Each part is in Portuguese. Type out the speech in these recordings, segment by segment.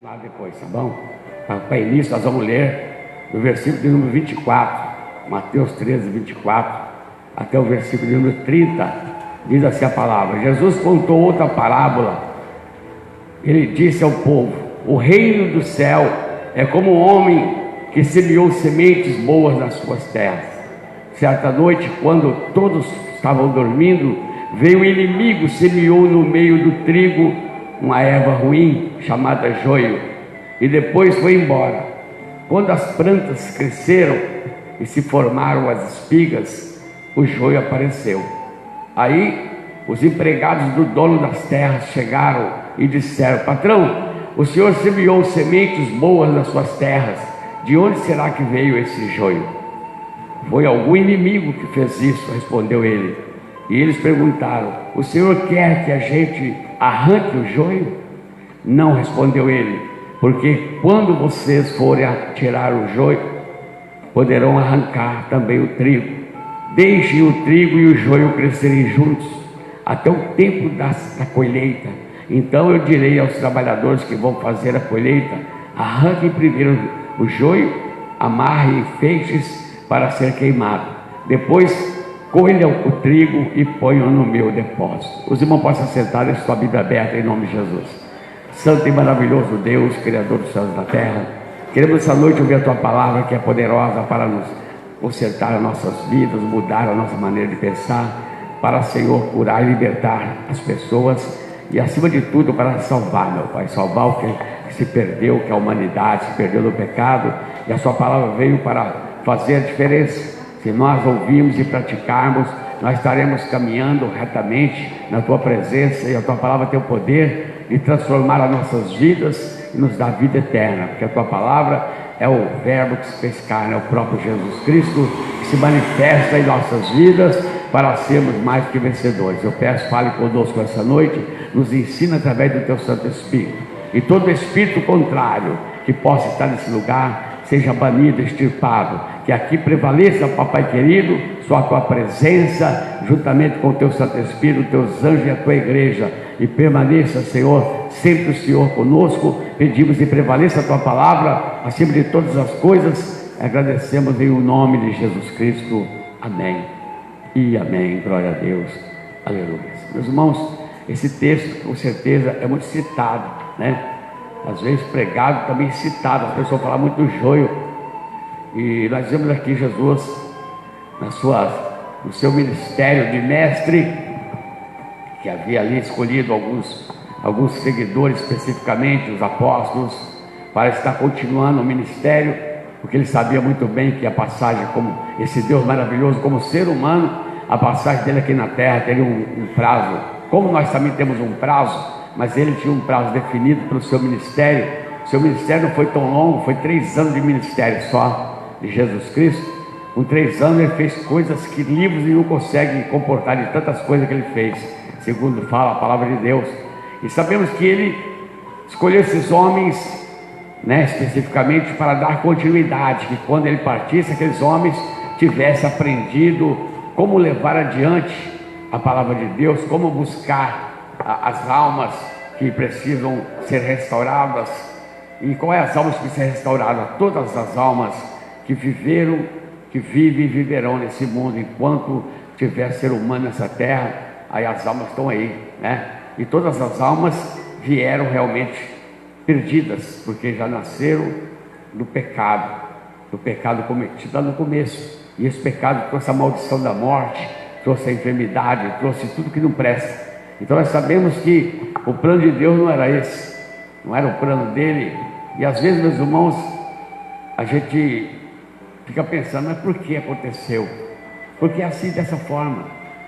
Lá depois, tá bom? Para início nós vamos ler do versículo de número 24, Mateus 13, 24, até o versículo de número 30, diz assim a palavra. Jesus contou outra parábola. Ele disse ao povo: o reino do céu é como um homem que semeou sementes boas nas suas terras. Certa noite, quando todos estavam dormindo, veio o inimigo e semeou no meio do trigo uma erva ruim, chamada joio, e depois foi embora. Quando as plantas cresceram e se formaram as espigas, o joio apareceu. Aí os empregados do dono das terras chegaram e disseram: patrão, o senhor semeou sementes boas nas suas terras, de onde será que veio esse joio? Foi algum inimigo que fez isso, respondeu ele. E eles perguntaram: o senhor quer que a gente arranque o joio? Não, respondeu ele, porque quando vocês forem a tirar o joio, poderão arrancar também o trigo. Deixem o trigo e o joio crescerem juntos, até o tempo da colheita. Então eu direi aos trabalhadores que vão fazer a colheita: arranquem primeiro o joio, amarrem em feixes para ser queimado. Depois colham o trigo e ponham no meu depósito. Os irmãos possam sentar, deixe sua Bíblia aberta em nome de Jesus. Santo e maravilhoso Deus, Criador dos céus e da terra, queremos essa noite ouvir a Tua palavra, que é poderosa para nos consertar as nossas vidas, mudar a nossa maneira de pensar, para, Senhor, curar e libertar as pessoas e, acima de tudo, para salvar, meu Pai, salvar o que se perdeu, que a humanidade se perdeu no pecado, e a Sua palavra veio para fazer a diferença. Se nós ouvirmos e praticarmos, nós estaremos caminhando retamente na Tua presença, e a Tua palavra tem o poder de transformar as nossas vidas e nos dar vida eterna, porque a Tua palavra é o verbo que se fez carne, é o próprio Jesus Cristo que se manifesta em nossas vidas para sermos mais que vencedores. Eu peço, fale conosco essa noite, nos ensina através do Teu Santo Espírito, e todo espírito contrário que possa estar nesse lugar seja banido, extirpado, que aqui prevaleça, papai querido, só a Tua presença, juntamente com o Teu Santo Espírito, os Teus anjos e a Tua igreja, e permaneça, Senhor, sempre o Senhor conosco. Pedimos e prevaleça a Tua palavra acima de todas as coisas. Agradecemos em o nome de Jesus Cristo. Amém e amém. Glória a Deus. Aleluia. Meus irmãos, esse texto com certeza é muito citado, né? Às vezes pregado, também citado. As pessoas falam muito do joio. E nós vemos aqui Jesus no seu ministério de mestre, que havia ali escolhido alguns seguidores, especificamente os apóstolos, para estar continuando o ministério, porque ele sabia muito bem que a passagem, como esse Deus maravilhoso, como ser humano, a passagem dele aqui na terra teria um prazo, como nós também temos um prazo, mas ele tinha um prazo definido para o seu ministério. Seu ministério não foi tão longo, foi 3 anos de ministério só de Jesus Cristo. Com 3 anos ele fez coisas que livros nenhum conseguem comportar, de tantas coisas que ele fez, segundo fala a palavra de Deus. E sabemos que ele escolheu esses homens, né, especificamente para dar continuidade, que quando ele partisse, aqueles homens tivessem aprendido como levar adiante a palavra de Deus, como buscar as almas que precisam ser restauradas. E qual é as almas que precisam ser restauradas? Todas as almas que viveram, que vivem e viverão nesse mundo, enquanto tiver ser humano nessa terra, aí as almas estão aí, né? E todas as almas vieram realmente perdidas, porque já nasceram do pecado cometido lá no começo, e esse pecado trouxe a maldição da morte, trouxe a enfermidade, trouxe tudo que não presta. Então nós sabemos que o plano de Deus não era esse, não era o plano dele. E às vezes, meus irmãos, a gente fica pensando: mas por que aconteceu? Porque é assim, dessa forma.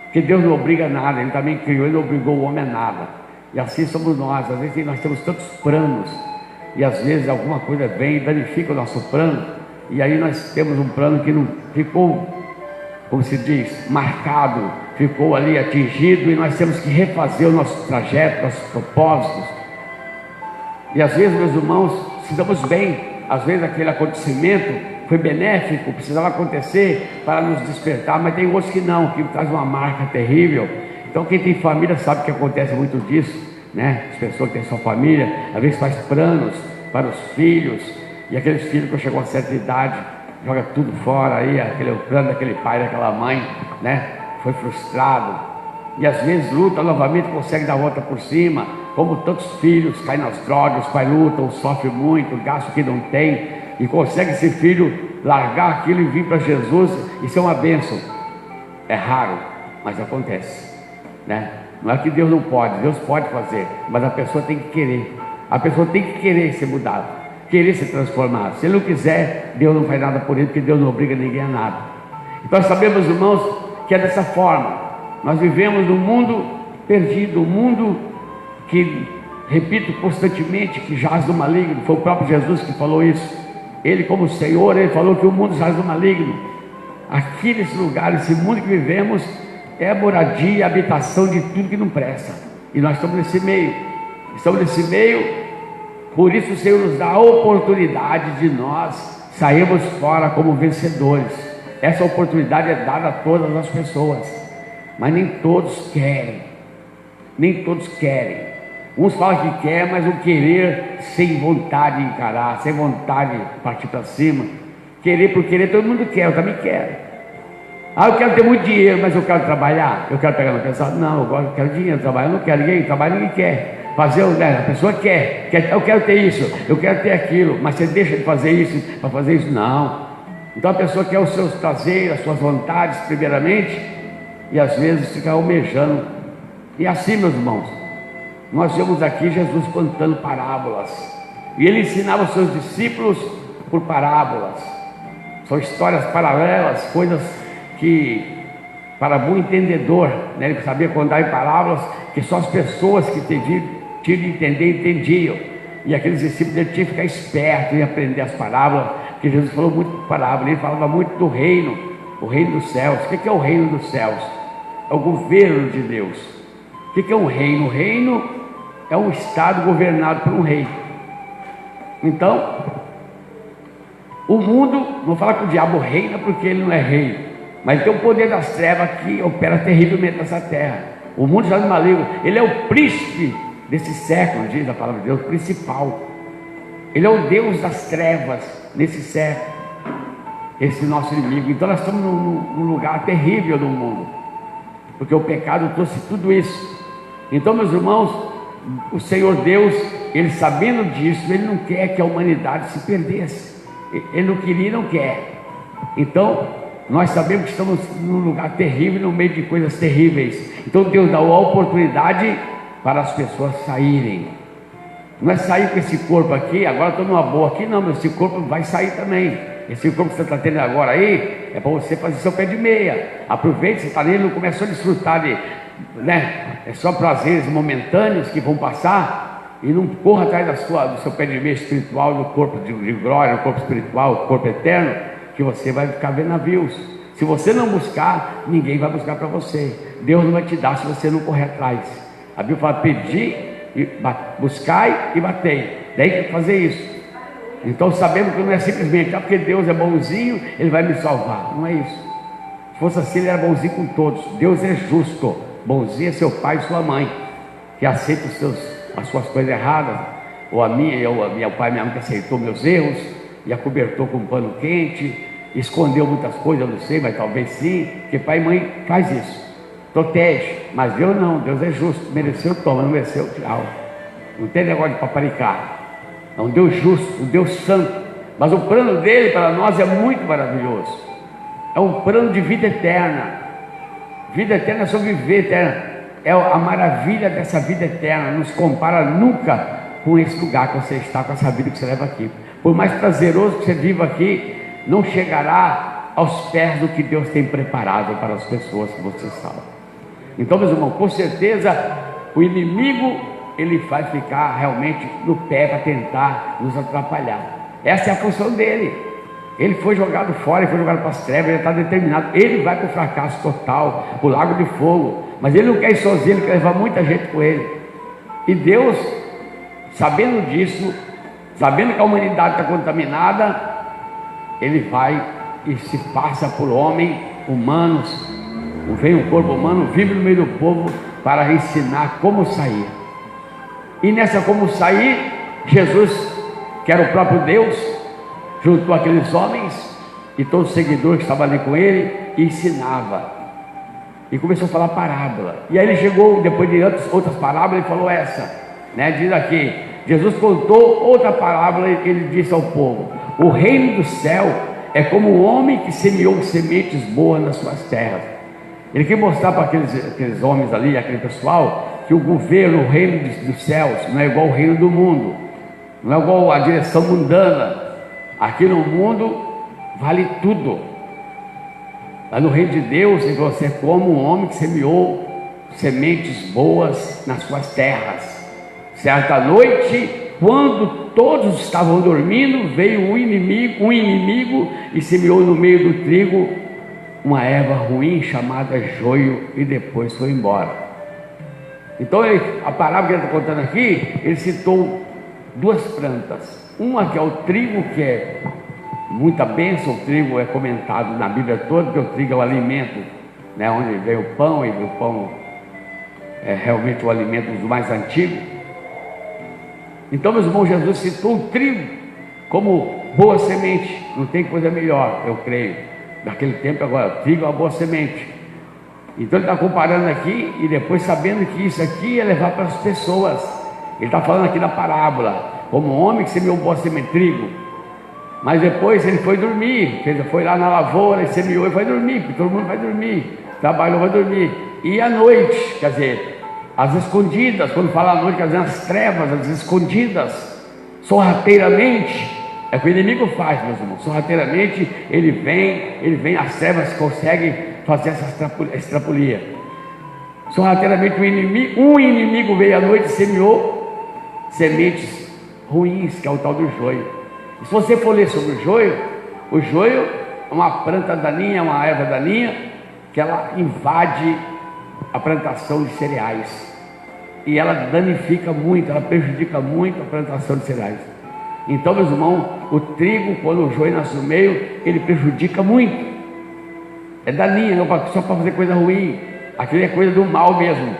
Porque Deus não obriga a nada, Ele também criou, Ele não obrigou o homem a nada. E assim somos nós. Às vezes nós temos tantos planos, e às vezes alguma coisa vem e danifica o nosso plano, e aí nós temos um plano que não ficou, como se diz, marcado, ficou ali atingido, e nós temos que refazer o nosso trajeto, nossos propósitos. E às vezes, meus irmãos, se damos bem, às vezes aquele acontecimento foi benéfico, precisava acontecer para nos despertar, mas tem outros que não, que traz uma marca terrível. Então quem tem família sabe que acontece muito disso, né? As pessoas que têm sua família, às vezes faz planos, para os filhos, e aqueles filhos que chegam a certa idade, joga tudo fora aí, aquele plano daquele pai, daquela mãe, né? Foi frustrado, e às vezes luta novamente, consegue dar a volta por cima, como tantos filhos caem nas drogas, os pais lutam, sofrem muito, gastam o que não tem, e consegue esse filho largar aquilo e vir para Jesus, isso é uma bênção. É raro, mas acontece, né? Não é que Deus não pode, Deus pode fazer, mas a pessoa tem que querer, a pessoa tem que querer ser mudada, querer se transformar. Se ele não quiser, Deus não faz nada por ele, porque Deus não obriga ninguém a nada. Então nós sabemos, irmãos, que é dessa forma. Nós vivemos num mundo perdido, um mundo que, repito constantemente, que jaz do maligno. Foi o próprio Jesus que falou isso. Ele, como Senhor, ele falou que o mundo jaz do maligno. Aqui nesse lugar, esse mundo que vivemos, é a moradia, a habitação de tudo que não presta. E nós estamos nesse meio. Estamos nesse meio, por isso o Senhor nos dá a oportunidade de nós sairmos fora como vencedores. Essa oportunidade é dada a todas as pessoas, mas nem todos querem. Nem todos querem. Uns falam que quer, mas o querer sem vontade de encarar, sem vontade de partir para cima. Querer por querer, todo mundo quer, eu também quero. Ah, eu quero ter muito dinheiro, mas eu quero trabalhar, eu quero pegar no pesado. Não, eu quero dinheiro, trabalhar, eu não quero ninguém, trabalho ninguém quer. Fazer, né? A pessoa quer, eu quero ter isso, eu quero ter aquilo, mas você deixa de fazer isso para fazer isso? Não. Então a pessoa quer os seus prazeres, as suas vontades, primeiramente, e às vezes fica almejando. E assim, meus irmãos, nós vemos aqui Jesus contando parábolas, e ele ensinava os seus discípulos por parábolas. São histórias paralelas, coisas que, para bom entendedor, né, ele sabia contar em parábolas, que só as pessoas que tinham de entender, entendiam. E aqueles discípulos ele tinham que ficar espertos em aprender as parábolas, porque Jesus falou muito de parábolas, ele falava muito do reino, o reino dos céus. O que é o reino dos céus? É o governo de Deus. O que é um reino? O reino é um estado governado por um rei. Então, o mundo, não vou falar que o diabo reina porque ele não é rei, mas tem o poder das trevas que opera terrivelmente nessa terra. O mundo já é maligno, ele é o príncipe desse século, diz a palavra de Deus, principal. Ele é o Deus das trevas nesse século, esse nosso inimigo. Então nós estamos num lugar terrível do mundo, porque o pecado trouxe tudo isso. Então, meus irmãos, o Senhor Deus, ele sabendo disso, ele não quer que a humanidade se perdesse. Ele não queria e não quer. Então nós sabemos que estamos num lugar terrível, no meio de coisas terríveis. Então Deus dá a oportunidade para as pessoas saírem. Não é sair com esse corpo aqui, agora estou numa boa aqui, não, mas esse corpo vai sair também. Esse corpo que você está tendo agora aí, é para você fazer seu pé de meia. Aproveite, você está nele, não começou a desfrutar de, né? É só prazeres momentâneos que vão passar, e não corra atrás do seu pé de meia espiritual, do corpo de glória, do corpo espiritual, do corpo eterno, que você vai ficar vendo navios. Se você não buscar, ninguém vai buscar para você. Deus não vai te dar se você não correr atrás. A Bíblia fala: pedir, buscai e batei. Daí tem que fazer isso. Então sabemos que não é simplesmente porque Deus é bonzinho, ele vai me salvar. Não é isso. Se fosse assim, ele era bonzinho com todos. Deus é justo. Bonzinho é seu pai e sua mãe, que aceita as suas coisas erradas, ou a minha, o pai e minha mãe que aceitou meus erros e acobertou com um pano quente, escondeu muitas coisas, eu não sei, mas talvez sim, porque pai e mãe faz isso, protege. Mas Deus não, Deus é justo. Mereceu, toma, não mereceu, tchau. Não tem negócio de paparicar. É um Deus justo, um Deus santo. Mas o plano dele para nós é muito maravilhoso. É um plano de vida eterna. Vida eterna é sobre viver eterna. É a maravilha dessa vida eterna. Não se compara nunca com esse lugar que você está, com essa vida que você leva aqui. Por mais prazeroso que você viva aqui, não chegará aos pés do que Deus tem preparado para as pessoas que você salva. Então, meus irmãos, com certeza o inimigo, ele vai ficar realmente no pé para tentar nos atrapalhar. Essa é a função dele. Ele foi jogado fora, ele foi jogado para as trevas, ele está determinado. Ele vai para o fracasso total, para o lago de fogo. Mas ele não quer ir sozinho, ele quer levar muita gente com ele. E Deus, sabendo disso, sabendo que a humanidade está contaminada, ele vai e se passa por homem, humanos, vem um corpo humano, vive no meio do povo para ensinar como sair. E nessa como sair, Jesus que era o próprio Deus, juntou aqueles homens e todos os seguidores que estavam ali com ele e ensinava. E começou a falar parábola. E aí ele chegou, depois de outras parábolas, ele falou essa, né? Diz aqui, Jesus contou outra parábola e ele disse ao povo: o reino do céu é como um homem que semeou sementes boas nas suas terras. Ele quer mostrar para aqueles homens ali, aquele pessoal, que o governo, o reino dos céus não é igual ao reino do mundo, não é igual à direção mundana. Aqui no mundo vale tudo. Lá no reino de Deus, você é como um homem que semeou sementes boas nas suas terras. Certa noite, quando todos estavam dormindo, veio um inimigo e semeou no meio do trigo uma erva ruim chamada joio, e depois foi embora. Então a parábola que ele está contando aqui, ele citou duas plantas. Uma que é o trigo, que é muita bênção. O trigo é comentado na Bíblia toda, porque o trigo é o alimento, né, onde vem o pão, e o pão é realmente o alimento dos mais antigos. Então, meus irmãos, Jesus citou o trigo como boa semente. Não tem coisa melhor, eu creio. Naquele tempo, agora, o trigo é uma boa semente. Então ele está comparando aqui, e depois sabendo que isso aqui é levar para as pessoas. Ele está falando aqui da parábola, como um homem que semeou boa semente, trigo. Mas depois ele foi dormir, ele foi lá na lavoura, ele semeou e foi dormir, porque todo mundo vai dormir, trabalhou, vai dormir. E à noite, quer dizer, as escondidas, quando fala à noite, quer dizer, as trevas, as escondidas, sorrateiramente, é o que o inimigo faz, meus irmãos. Sorrateiramente ele vem, as trevas conseguem fazer essa extrapolia. Sorrateiramente um inimigo veio à noite e semeou sementes ruins, que é o tal do joio. E se você for ler sobre o joio é uma planta daninha, uma erva daninha, que ela invade a plantação de cereais, e ela danifica muito, ela prejudica muito a plantação de cereais. Então, meus irmãos, o trigo, quando o joio nasce no meio, ele prejudica muito. É daninha, só para fazer coisa ruim. Aquilo é coisa do mal mesmo.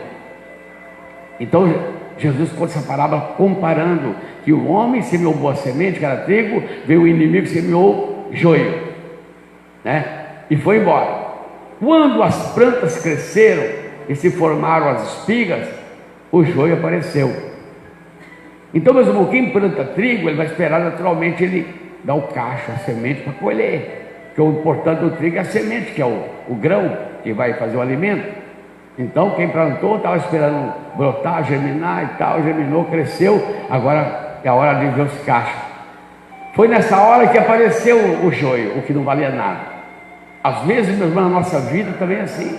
Então, Jesus conta essa parábola comparando que o homem semeou boa semente, que era trigo, veio o inimigo e semeou joio, né? E foi embora. Quando as plantas cresceram e se formaram as espigas, o joio apareceu. Então, meus irmãos, quem planta trigo, ele vai esperar naturalmente ele dar o cacho, a semente para colher. Porque o importante do trigo é a semente, que é o grão que vai fazer o alimento. Então, quem plantou estava esperando brotar, germinar e tal, germinou, cresceu. Agora é a hora de ver os cachos. Foi nessa hora que apareceu o joio, o que não valia nada. Às vezes, meus irmãos, na nossa vida também é assim.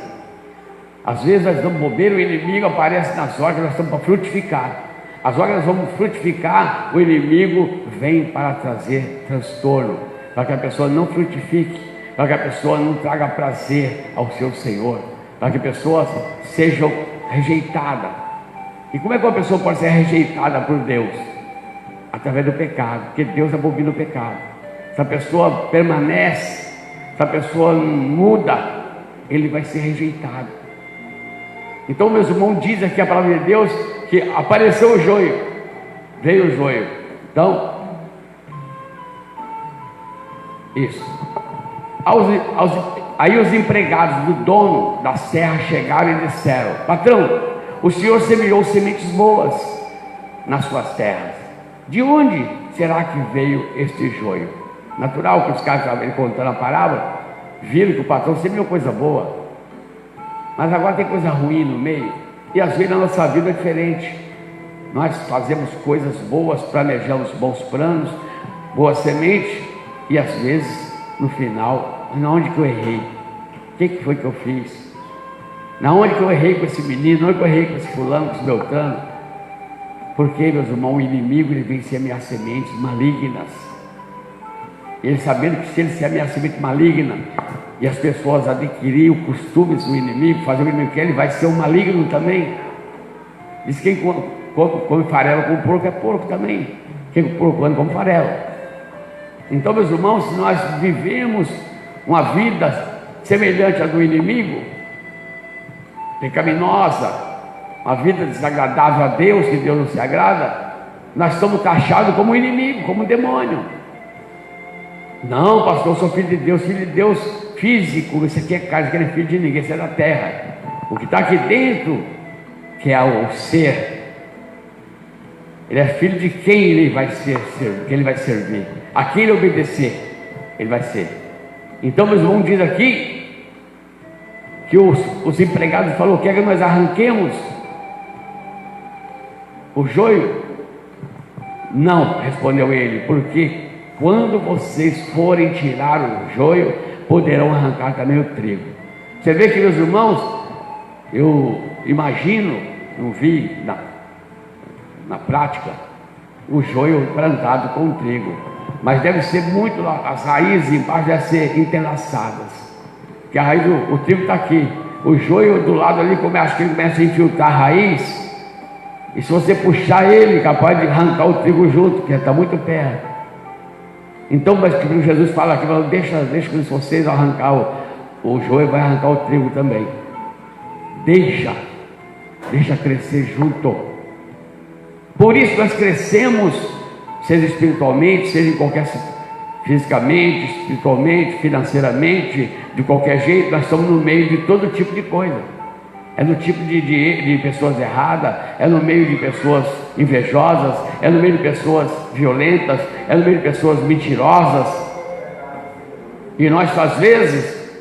Às vezes nós damos bobeira, o inimigo aparece nas horas que nós estamos para frutificar. As horas que nós vamos frutificar, o inimigo vem para trazer transtorno, para que a pessoa não frutifique, para que a pessoa não traga prazer ao seu Senhor, para que a pessoa seja rejeitada. E como é que uma pessoa pode ser rejeitada por Deus? Através do pecado, porque Deus abomina o pecado. Se a pessoa permanece, se a pessoa não muda, ele vai ser rejeitado. Então, meus irmãos, diz aqui a palavra de Deus que apareceu o joio, veio o joio. Então, isso. Aí os empregados do dono da serra chegaram e disseram: patrão, o senhor semeou sementes boas nas suas terras. De onde será que veio este joio? Natural que os caras estavam contando a parábola, viram que o patrão semeou coisa boa, mas agora tem coisa ruim no meio. E às vezes na nossa vida é diferente. Nós fazemos coisas boas, planejamos bons planos, boa semente, e às vezes no final, na onde que eu errei? O que foi que eu fiz? Na onde que eu errei com esse menino? Na onde que eu errei com esse fulano, com esse beltrano? Porque, meus irmãos, o inimigo ele vem semear sementes malignas. Ele sabendo que se ele semear semente maligna e as pessoas adquirirem o costume do inimigo, fazer o inimigo que ele vai ser um maligno também. Diz que quem come farelo com porco é porco também. Quem come porco anda come farelo. Então, meus irmãos, se nós vivemos uma vida semelhante à do inimigo, pecaminosa, uma vida desagradável a Deus, que Deus não se agrada, nós estamos taxados como inimigo, como demônio. Não, pastor, eu sou filho de Deus físico. Esse aqui é carne, esse aqui não é filho de ninguém, esse é da terra. O que está aqui dentro, que é o ser, ele é filho de quem ele vai ser, quem ele vai servir, a quem ele obedecer, ele vai ser. Então meus irmãos, diz aqui que os empregados falaram: quer que nós arranquemos o joio? Não, respondeu ele, porque quando vocês forem tirar o joio, poderão arrancar também o trigo. Você vê que, meus irmãos, eu imagino, não vi na prática, o joio plantado com o trigo, mas deve ser muito, as raízes embaixo devem ser entrelaçadas, que a raiz o trigo está aqui, o joio do lado ali, acho que ele começa a infiltrar a raiz, e se você puxar ele, capaz de arrancar o trigo junto, porque está muito perto. Então, mas que Jesus fala aqui, deixa que vocês arrancar o joio, vai arrancar o trigo também. Deixa crescer junto. Por isso nós crescemos, seja espiritualmente, seja em qualquer, fisicamente, espiritualmente, financeiramente, de qualquer jeito, nós estamos no meio de todo tipo de coisa. É no tipo de pessoas erradas, é no meio de pessoas invejosas, é no meio de pessoas violentas, é no meio de pessoas mentirosas. E nós, às vezes,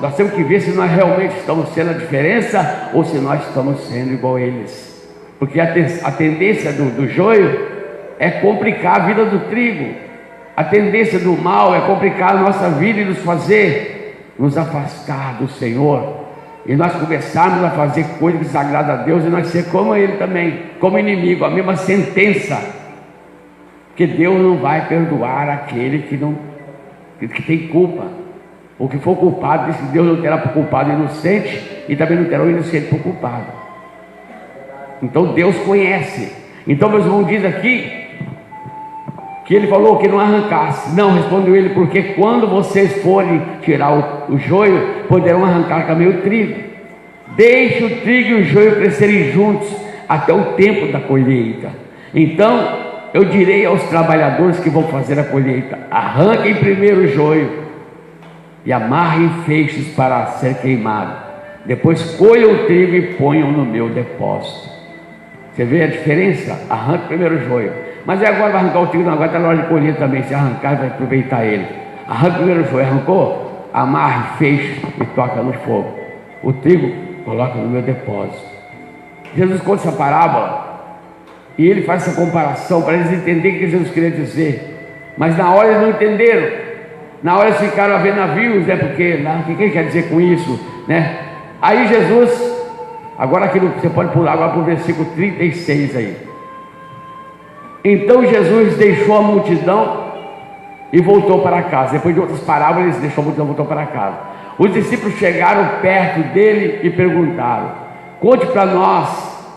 nós temos que ver se nós realmente estamos sendo a diferença ou se nós estamos sendo igual a eles. Porque a tendência do joio é complicar a vida do trigo. A tendência do mal é complicar a nossa vida e nos afastar do Senhor. E nós começarmos a fazer coisas que desagradam a Deus e nós ser como Ele também, como inimigo, a mesma sentença. Que Deus não vai perdoar aquele que tem culpa. O que for culpado, disse Deus não terá por culpado inocente e também não terá o inocente por culpado. Então Deus conhece. Então meus irmãos, diz aqui que ele falou que não arrancasse. Não, respondeu ele, porque quando vocês forem tirar o joio, poderão arrancar também o trigo. Deixe o trigo e o joio crescerem juntos até o tempo da colheita. Então eu direi aos trabalhadores que vão fazer a colheita: arranquem primeiro o joio e amarrem feixes para ser queimado. Depois colham o trigo e ponham no meu depósito. Você vê a diferença? Arranque primeiro o joio. Mas agora vai arrancar o trigo, não, agora está na hora de colher também. Se arrancar, vai aproveitar ele. Arranca primeiro o joio, arrancou? Amarre, feixe e toca no fogo. O trigo, coloca no meu depósito. Jesus conta essa parábola e ele faz essa comparação para eles entenderem o que Jesus queria dizer. Mas na hora eles não entenderam. Na hora eles ficaram a ver navios, né? Porque, o que ele quer dizer com isso, né? Aí Jesus, agora aqui você pode pular agora para o versículo 36 aí. Então Jesus deixou a multidão e voltou para casa. Depois de outras parábolas, ele deixou a multidão e voltou para casa. Os discípulos chegaram perto dele e perguntaram: conte para nós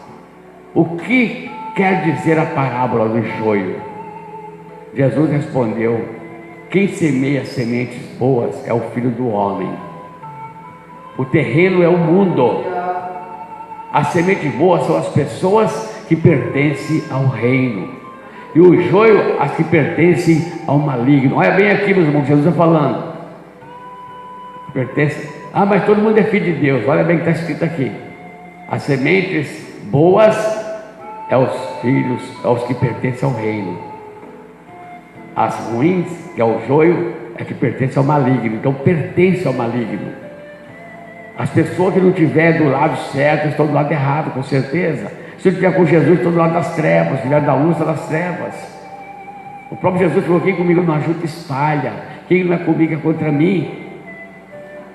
o que quer dizer a parábola do joio. Jesus respondeu: quem semeia sementes boas é o Filho do Homem. O terreno é o mundo. As sementes boas são as pessoas que pertencem ao reino, e o joio as que pertencem ao maligno. Olha bem aqui, meus irmãos, Jesus está falando. Pertence. Mas todo mundo é filho de Deus. Olha bem o que está escrito aqui. As sementes boas é os filhos, é os que pertencem ao reino. As ruins, que é o joio, é que pertence ao maligno. Então pertence ao maligno. As pessoas que não estiverem do lado certo estão do lado errado, com certeza. Se eu estiver com Jesus, estou do lado das trevas. Se estiver da luz, está das trevas. O próprio Jesus falou: quem comigo não ajuda, espalha. Quem não é comigo é contra mim.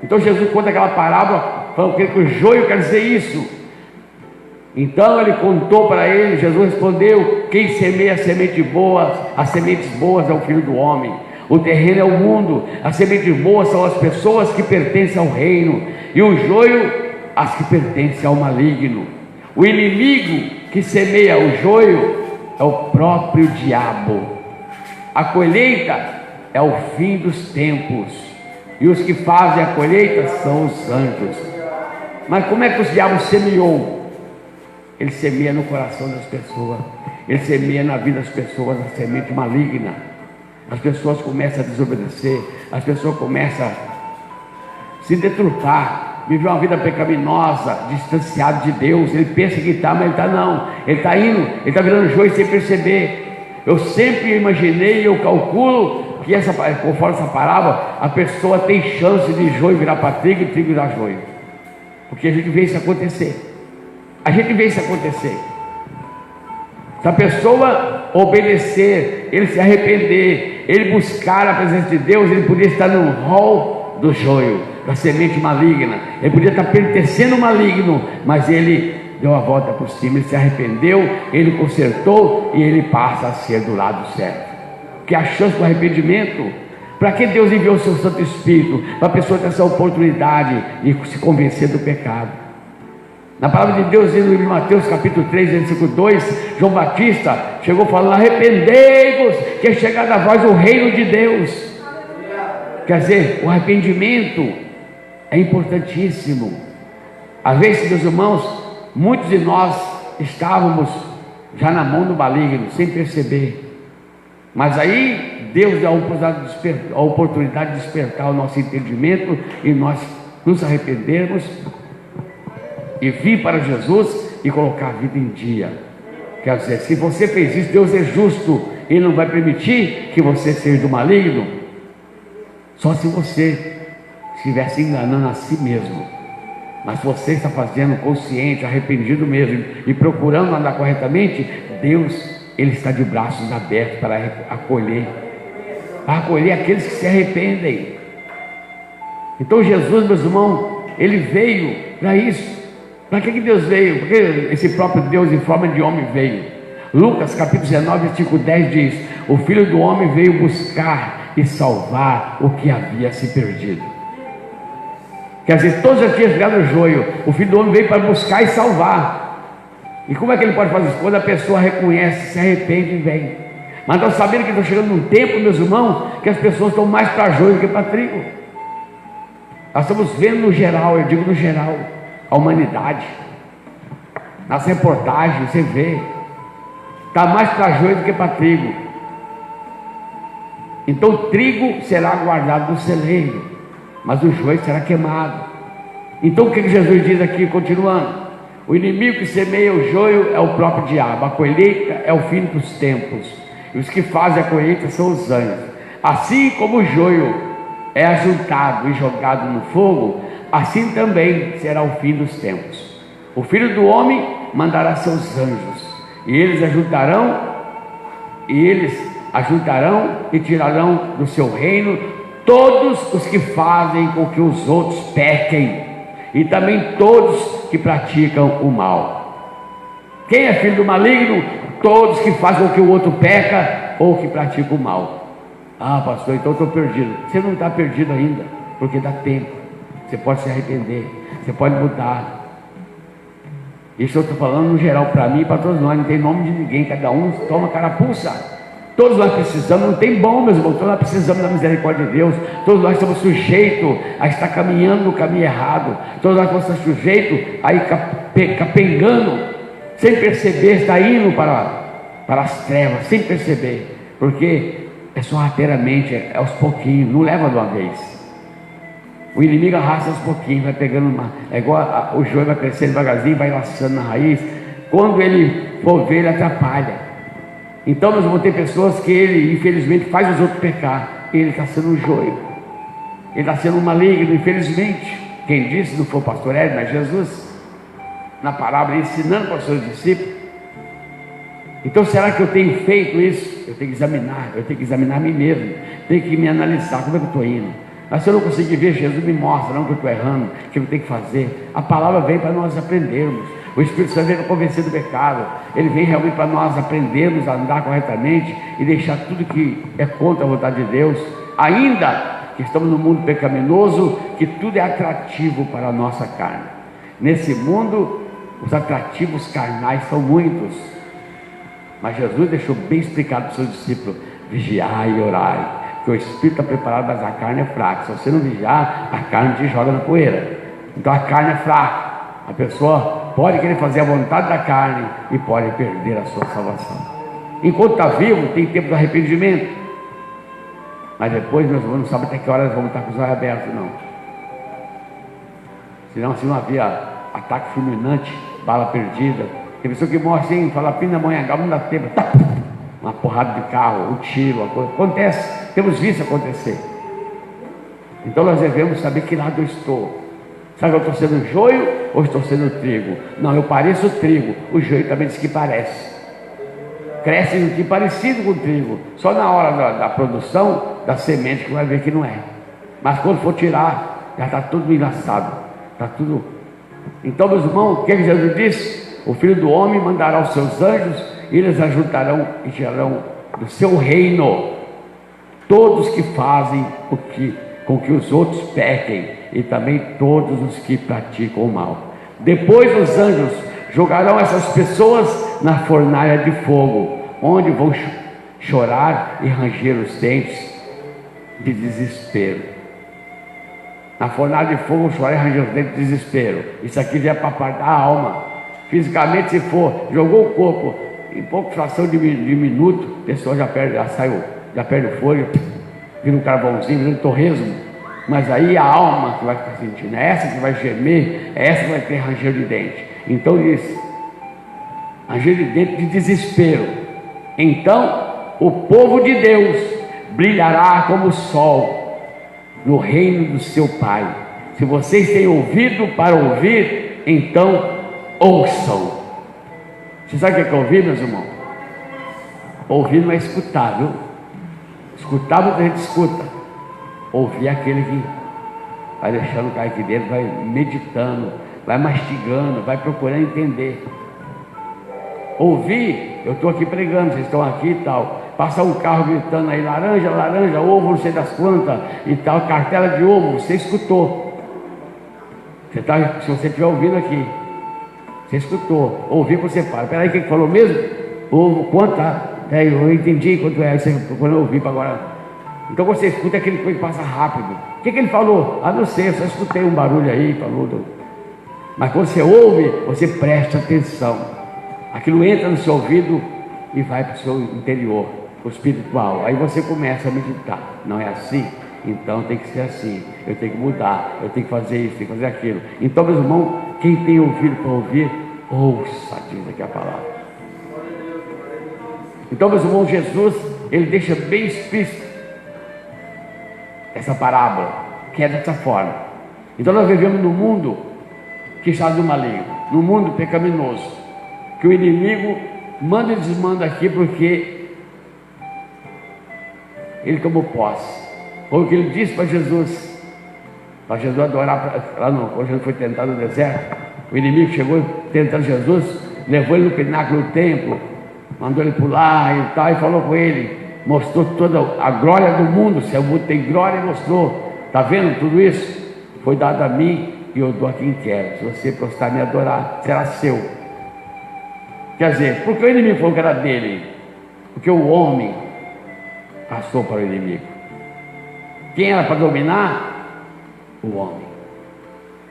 Então Jesus conta aquela parábola, falando que o joio quer dizer isso. Então ele contou para ele, Jesus respondeu: quem semeia semente boa, as sementes boas é o Filho do Homem. O terreno é o mundo. As sementes boas são as pessoas que pertencem ao reino, e o joio as que pertencem ao maligno. O inimigo que semeia o joio é o próprio diabo. A colheita é o fim dos tempos, e os que fazem a colheita são os anjos. Mas como é que o diabo semeou? Ele semeia no coração das pessoas. ele semeia na vida das pessoas a semente maligna. As pessoas começam a desobedecer, as pessoas começam a se deturpar, viver uma vida pecaminosa, distanciado de Deus. Ele pensa que está, mas ele está não. Ele está indo, ele está virando joio sem perceber. Eu sempre imaginei, eu calculo que conforme essa parábola, a pessoa tem chance de joio virar para trigo e trigo virar joio, porque a gente vê isso acontecer. A gente vê isso acontecer. Se a pessoa obedecer, ele se arrepender, ele buscar a presença de Deus, ele podia estar no rol do joio, da semente maligna. Ele podia estar pertencendo ao maligno, mas ele deu a volta por cima, ele se arrependeu, ele consertou e ele passa a ser do lado certo. Que a chance do arrependimento, para que Deus enviou o seu Santo Espírito? Para a pessoa ter essa oportunidade de se convencer do pecado. Na palavra de Deus, no livro de Mateus capítulo 3, versículo 2, João Batista chegou falando: arrependei-vos, que é chegado a vós o reino de Deus. Quer dizer, o arrependimento é importantíssimo. Às vezes, meus irmãos, muitos de nós estávamos já na mão do maligno, sem perceber. Mas aí Deus deu a oportunidade de despertar o nosso entendimento e nós nos arrependermos e vir para Jesus e colocar a vida em dia. Quer dizer, se você fez isso, Deus é justo, Ele não vai permitir que você seja do maligno, só se você estivesse enganando a si mesmo. Mas se você está fazendo consciente, arrependido mesmo e procurando andar corretamente, Deus, Ele está de braços abertos para acolher aqueles que se arrependem. Então Jesus, meus irmãos, Ele veio para isso. Para que Deus veio? Porque esse próprio Deus em forma de homem veio. Lucas capítulo 19, versículo 10 diz: o Filho do Homem veio buscar e salvar o que havia se perdido. Quer dizer, todos já tinham chegado no joio. O Filho do Homem veio para buscar e salvar. E como é que ele pode fazer isso? Quando a pessoa reconhece, se arrepende e vem. Mas nós sabemos que estamos chegando num tempo, meus irmãos, que as pessoas estão mais para joio do que para trigo. Nós estamos vendo no geral, eu digo no geral, a humanidade. Nas reportagens você vê, está mais para joio do que para trigo. Então o trigo será guardado no celeiro, mas o joio será queimado. Então o que Jesus diz aqui, continuando: o inimigo que semeia o joio é o próprio diabo, a colheita é o fim dos tempos, e os que fazem a colheita são os anjos. Assim como o joio é ajuntado e jogado no fogo, assim também será o fim dos tempos. O Filho do Homem mandará seus anjos, e eles ajuntarão e tirarão do seu reino todos os que fazem com que os outros pequem, e também todos que praticam o mal. Quem é filho do maligno? Todos que fazem com que o outro peca ou que praticam o mal. Ah, pastor, então eu estou perdido. Você não está perdido ainda, porque dá tempo. Você pode se arrepender, você pode mudar. Isso eu estou falando no geral, para mim e para todos nós. Não tem nome de ninguém, cada um toma carapuça. Todos nós precisamos, não tem bom, meus irmãos, todos nós precisamos da misericórdia de Deus. Todos nós estamos sujeitos a estar caminhando no caminho errado. Todos nós estamos sujeitos a ir capengando, sem perceber, está indo para as trevas, sem perceber, porque é sorrateiramente, é aos pouquinhos, não leva de uma vez. O inimigo arrasta aos pouquinhos, vai pegando é igual o joio vai crescendo devagarzinho, vai laçando na raiz. Quando ele for ver, ele atrapalha. Então nós vamos ter pessoas que ele infelizmente faz os outros pecar, ele está sendo um joio, ele está sendo um maligno, infelizmente. Quem disse não foi o pastor Hélio, mas Jesus, na parábola, ensinando para os seus discípulos. Então será que eu tenho feito isso? Eu tenho que examinar a mim mesmo, tenho que me analisar, como é que eu estou indo. Mas se eu não conseguir ver, Jesus me mostra, não, que eu estou errando, o que eu tenho que fazer. A palavra vem para nós aprendermos. O Espírito Santo vem para convencer do pecado. Ele vem realmente para nós aprendermos a andar corretamente e deixar tudo que é contra a vontade de Deus. Ainda que estamos num mundo pecaminoso, que tudo é atrativo para a nossa carne. Nesse mundo, os atrativos carnais são muitos. Mas Jesus deixou bem explicado para os seus discípulos: vigiai e orai. Porque o Espírito está preparado, mas a carne é fraca. Se você não vigiar, a carne te joga na poeira. Então a carne é fraca. A pessoa pode querer fazer a vontade da carne e pode perder a sua salvação. Enquanto está vivo, tem tempo de arrependimento. Mas depois, meus irmãos, não sabem até que hora nós vamos estar com os olhos abertos, não. Senão, se não havia ataque fulminante, bala perdida. Tem pessoa que morre assim, fala, pina Monhangá, não dá tempo. Tá, uma porrada de carro, um tiro, uma coisa. Acontece, temos visto acontecer. Então nós devemos saber que lado eu estou. Sabe, eu estou sendo joio ou estou sendo trigo? Não, eu pareço trigo. O joio também diz que parece. Cresce um tipo parecido com o trigo. Só na hora da produção da semente que vai ver que não é. Mas quando for tirar, já está tudo enlaçado. Está tudo. Então, meus irmãos, o que Jesus disse? O Filho do Homem mandará os seus anjos e eles ajuntarão e tirarão do seu reino todos que fazem com que os outros pequem e também todos os que praticam o mal. Depois os anjos jogarão essas pessoas na fornalha de fogo, onde vão chorar e ranger os dentes de desespero. Na fornalha de fogo, chorar e ranger os dentes de desespero. Isso aqui já é para apartar a alma. Fisicamente, se for, jogou o corpo, em pouca fração de minuto, a pessoa já perde o fôlego, vira um carvãozinho, vira um torresmo. Mas aí a alma que vai ficar sentindo, é essa que vai gemer, é essa que vai ter ranger de dente. Então diz, ranger de dente de desespero. Então o povo de Deus brilhará como o sol no reino do seu Pai. Se vocês têm ouvido para ouvir, então ouçam. Você sabe o que é ouvir, meus irmãos? Ouvir não é escutar, viu? Escutar muita gente escuta. Ouvir é aquele que vai deixando cair aqui dentro, vai meditando, vai mastigando, vai procurando entender. Ouvir, eu estou aqui pregando, vocês estão aqui e tal. Passa um carro gritando aí, laranja, laranja, ovo, não sei das quantas e tal, cartela de ovo, você escutou. Se você estiver ouvindo aqui, você escutou. Ouvir, você fala, peraí, o que falou mesmo? Ovo, quanto? Eu entendi quanto é, você procurando ouvir para agora. Então você escuta aquele coisa que passa rápido. O que ele falou? Ah, não sei, eu só escutei um barulho aí, falou. Mas quando você ouve, você presta atenção. Aquilo entra no seu ouvido e vai para o seu interior, o espiritual. Aí você começa a meditar. Não é assim? Então tem que ser assim. Eu tenho que mudar, eu tenho que fazer isso, tenho que fazer aquilo. Então, meus irmãos, quem tem ouvido para ouvir, ouça, diz aqui a palavra. Então, meus irmãos, Jesus, ele deixa bem explícito essa parábola, que é dessa forma. Então nós vivemos num mundo que está do maligno, num mundo pecaminoso, que o inimigo manda e desmanda aqui porque ele tomou posse. Foi o que ele disse para Jesus adorar lá não, quando Jesus foi tentado no deserto. O inimigo chegou tentando Jesus, levou ele no pináculo do templo, mandou ele pular e tal, e falou com ele, mostrou toda a glória do mundo. Se o mundo tem glória, mostrou. Está vendo tudo isso? Foi dado a mim e eu dou a quem quer. Se você prostrar e me adorar, será seu. Quer dizer, porque o inimigo falou que era dele? Porque o homem passou para o inimigo. Quem era para dominar? O homem.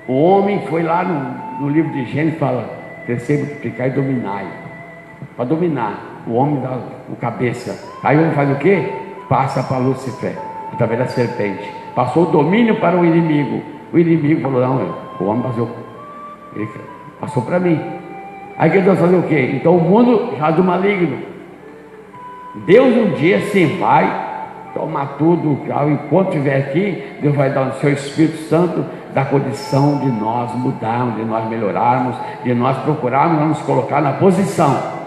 O homem foi lá no livro de Gênesis, fala, crescer, multiplicar e dominai. Para dominar. O homem dá o cabeça. Aí o homem faz o quê? Passa para Lúcifer, através da serpente. Passou o domínio para o inimigo. O inimigo falou, não, o homem passou para mim. Aí que Deus fazer o quê? Então o mundo já do maligno. Deus um dia sim vai tomar tudo. Enquanto estiver aqui, Deus vai dar o seu Espírito Santo, da condição de nós mudarmos, de nós melhorarmos, de nós procurarmos nos colocar na posição.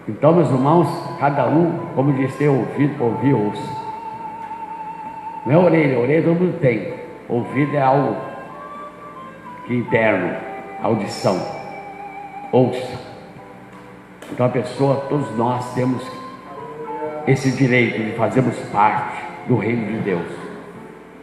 Então, meus irmãos, cada um, como disse, tem ouvido para ouvir, ouça. Não é orelha todo mundo tem. Ouvido é algo que interno, audição. Ouça. Então a pessoa, todos nós temos esse direito de fazermos parte do reino de Deus.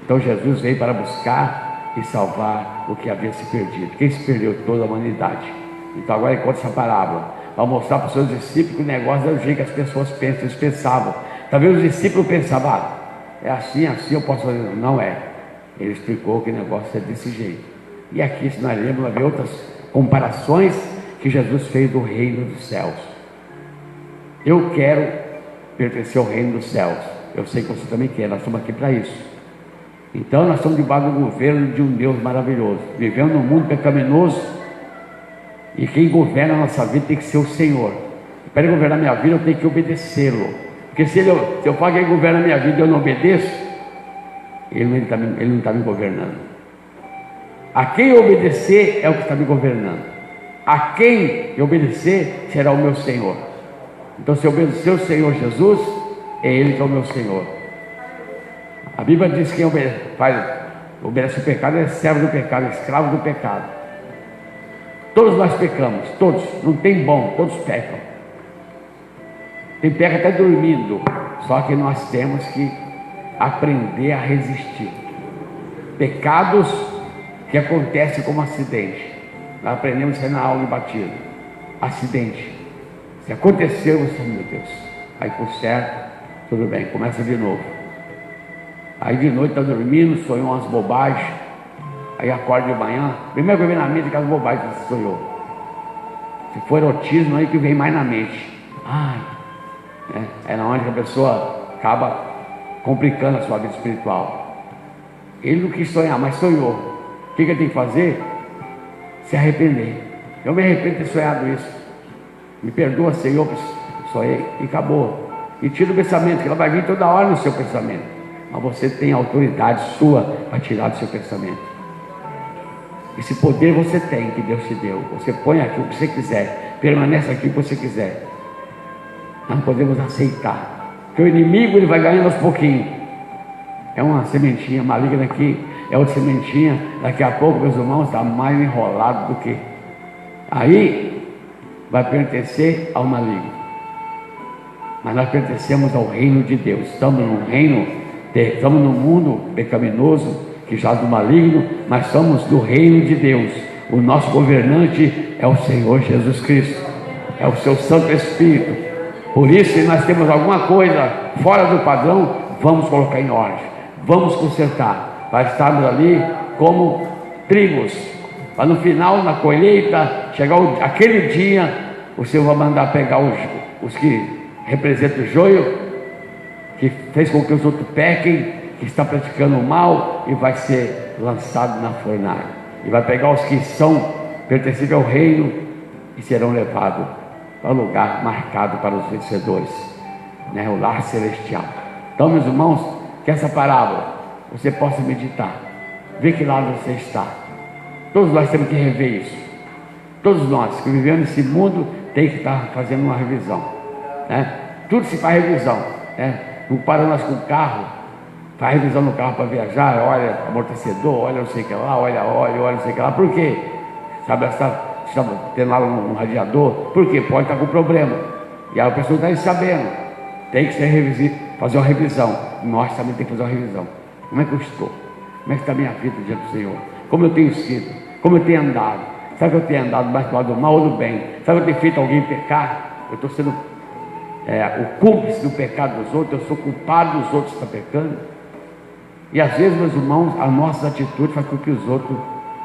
Então Jesus veio para buscar e salvar o que havia se perdido. Quem se perdeu? Toda a humanidade. Então agora ele conta essa parábola para mostrar para os seus discípulos que o negócio é o jeito que as pessoas pensam. Eles pensavam, talvez os discípulos pensavam, é assim eu posso fazer. Não é. Ele explicou que o negócio é desse jeito. E aqui, se nós lermos, vai ver outras comparações que Jesus fez do reino dos céus. Eu quero pertencer ao reino dos céus. Eu sei que você também quer, nós estamos aqui para isso. Então nós estamos debaixo do governo de um Deus maravilhoso, vivendo num mundo pecaminoso, e quem governa a nossa vida tem que ser o Senhor. Para Ele governar a minha vida, eu tenho que obedecê-lo, porque se eu falo que Ele governa a minha vida e eu não obedeço, Ele não está me governando. A quem eu obedecer é o que está me governando. A quem eu obedecer será o meu Senhor. Então, se eu obedecer o Senhor Jesus, é Ele que é o meu Senhor. A Bíblia diz que quem obedece o pecado é servo do pecado, é escravo do pecado. Todos nós pecamos, todos, não tem bom, todos pecam. Tem peca até dormindo, só que nós temos que aprender a resistir. Pecados que acontecem como acidente, nós aprendemos isso na aula de batismo. Acidente, se aconteceu, você, meu Deus, aí conserta, tudo bem, começa de novo. Aí de noite está dormindo, sonhou umas bobagens, aí acorda de manhã, primeiro que vem na mente, aquelas bobagens que você sonhou. Se for erotismo, aí que vem mais na mente. Ai, é na hora que a pessoa acaba complicando a sua vida espiritual. Ele não quis sonhar, mas sonhou. O que ele tem que fazer? Se arrepender. Eu me arrependo de ter sonhado isso. Me perdoa, Senhor, sonhei, e acabou. E tira o pensamento, que ela vai vir toda hora no seu pensamento. Mas você tem autoridade sua para tirar do seu pensamento. Esse poder você tem, que Deus te deu. Você põe aqui o que você quiser, permanece aqui o que você quiser. Nós não podemos aceitar, porque o inimigo ele vai ganhando aos pouquinhos. É uma sementinha maligna aqui, é outra sementinha. Daqui a pouco, meus irmãos, está mais enrolado do que. Aí vai pertencer ao maligno. Mas nós pertencemos ao reino de Deus. Estamos num mundo pecaminoso que jaz do maligno, mas somos do reino de Deus. O nosso governante é o Senhor Jesus Cristo, é o seu Santo Espírito. Por isso, se nós temos alguma coisa fora do padrão, vamos colocar em ordem, vamos consertar, para estarmos ali como trigos, para no final, na colheita, chegar aquele dia, o Senhor vai mandar pegar os que representam o joio, que fez com que os outros pequem, que está praticando o mal, e vai ser lançado na fornalha, e vai pegar os que são pertencentes ao reino e serão levados para o lugar marcado para os vencedores, o lar celestial. Então, meus irmãos, que essa parábola você possa meditar, ver que lado você está. Todos nós temos que rever isso. Todos nós que vivemos nesse mundo tem que estar fazendo uma revisão, tudo se faz revisão, não para nós com o carro, faz revisão no carro para viajar, olha amortecedor, olha não sei o que lá, olha óleo, olha não sei o que lá. Por quê? Sabe, está tendo lá um radiador, por quê? Pode estar com problema, e a pessoa está sabendo, tem que fazer uma revisão. Nós também temos que fazer uma revisão. Como é que eu estou? Como é que está a minha vida diante do Senhor? Como eu tenho sido? Como eu tenho andado? Sabe que eu tenho andado mais do lado do mal ou do bem? Sabe que eu tenho feito alguém pecar? Eu estou sendo o cúmplice do pecado dos outros, eu sou culpado dos outros que estão pecando. E às vezes, meus irmãos, as nossas atitudes fazem com que os outros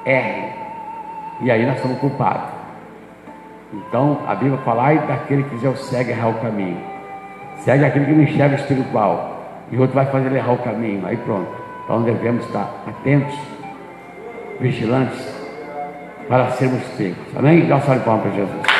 errem, e aí nós somos culpados. Então a Bíblia fala: ai daquele que já segue errar o caminho. Segue aquele que não enxerga espiritual, e o outro vai fazer ele errar o caminho. Aí pronto. Então devemos estar atentos, vigilantes, para sermos pegos. Amém? Dá um salve de palmas para Jesus.